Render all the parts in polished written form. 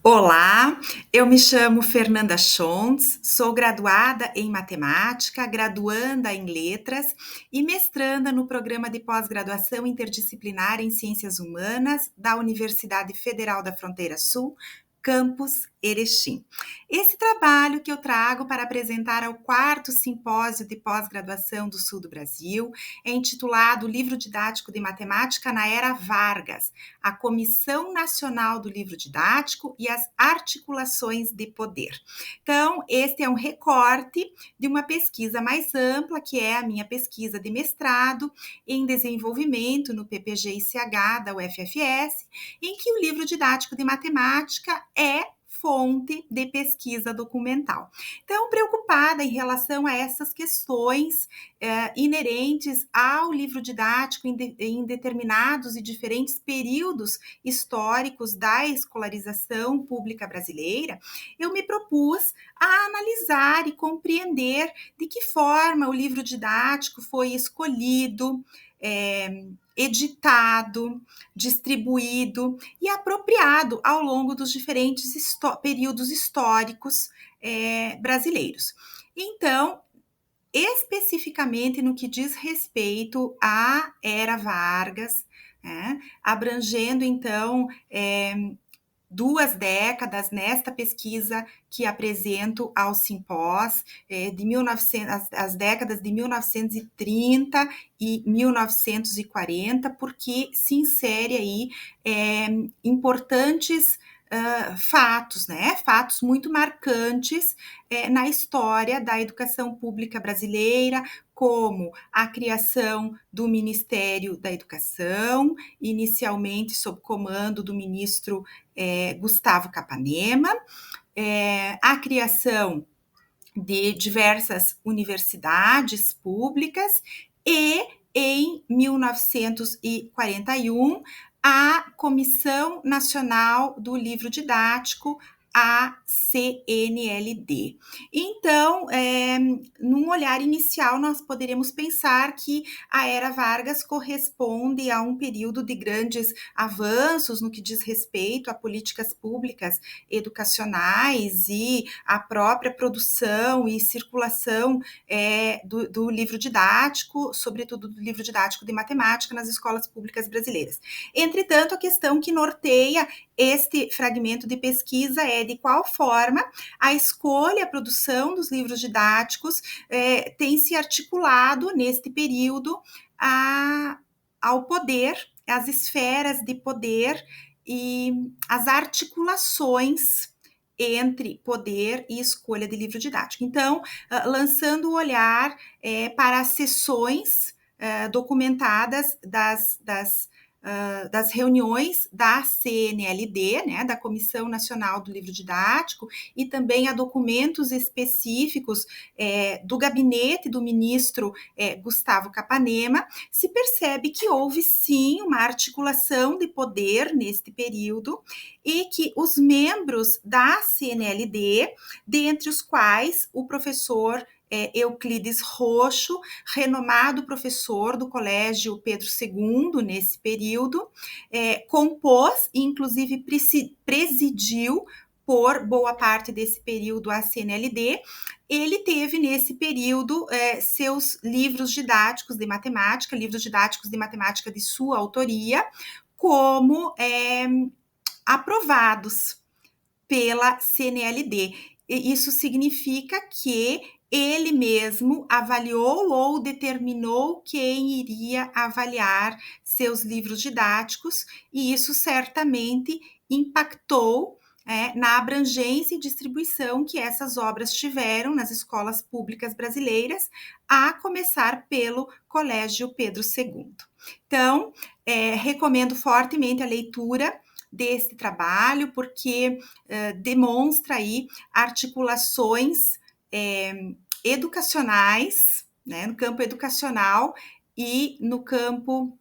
Olá, eu me chamo Fernanda Schontz, sou graduada em matemática, graduanda em letras e mestranda no programa de pós-graduação interdisciplinar em ciências humanas da Universidade Federal da Fronteira Sul, campus Erechim. Esse trabalho que eu trago para apresentar ao 4º Simpósio de Pós-Graduação do Sul do Brasil é intitulado Livro Didático de Matemática na Era Vargas, a Comissão Nacional do Livro Didático e as Articulações de Poder. Então, este é um recorte de uma pesquisa mais ampla, que é a minha pesquisa de mestrado em desenvolvimento no PPG-ICH da UFFS, em que o livro didático de matemática é fonte de pesquisa documental. Então, preocupada em relação a essas questões inerentes ao livro didático em determinados e diferentes períodos históricos da escolarização pública brasileira, eu me propus a analisar e compreender de que forma o livro didático foi escolhido, editado, distribuído e apropriado ao longo dos diferentes períodos históricos brasileiros. Então, especificamente no que diz respeito à Era Vargas, abrangendo, então, 2 décadas nesta pesquisa que apresento ao Simpós, as décadas de 1930 e 1940, porque se insere aí importantes fatos, fatos muito marcantes na história da educação pública brasileira, como a criação do Ministério da Educação, inicialmente sob comando do ministro Gustavo Capanema, a criação de diversas universidades públicas e, em 1941, a Comissão Nacional do Livro Didático, a CNLD. Então, num olhar inicial, nós poderíamos pensar que a Era Vargas corresponde a um período de grandes avanços no que diz respeito a políticas públicas educacionais e a própria produção e circulação do livro didático, sobretudo do livro didático de matemática nas escolas públicas brasileiras. Entretanto, a questão que norteia este fragmento de pesquisa é de qual forma a escolha, a produção dos livros didáticos tem se articulado neste período ao poder, às esferas de poder e as articulações entre poder e escolha de livro didático. Então, lançando o olhar para as sessões documentadas das reuniões da CNLD, da Comissão Nacional do Livro Didático, e também a documentos específicos do gabinete do ministro Gustavo Capanema, se percebe que houve sim uma articulação de poder neste período e que os membros da CNLD, dentre os quais o professor Euclides Rocho, renomado professor do Colégio Pedro II nesse período, compôs e inclusive presidiu por boa parte desse período a CNLD. Ele teve nesse período seus livros didáticos de matemática de sua autoria, como aprovados pela CNLD. Isso significa que ele mesmo avaliou ou determinou quem iria avaliar seus livros didáticos, e isso certamente impactou na abrangência e distribuição que essas obras tiveram nas escolas públicas brasileiras, a começar pelo Colégio Pedro II. Então, recomendo fortemente a leitura desse trabalho, porque demonstra aí articulações educacionais, no campo educacional e no campo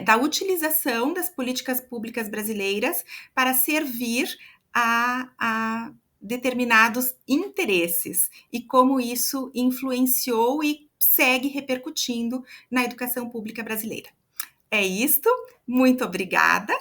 da utilização das políticas públicas brasileiras para servir a determinados interesses e como isso influenciou e segue repercutindo na educação pública brasileira. É isto, muito obrigada.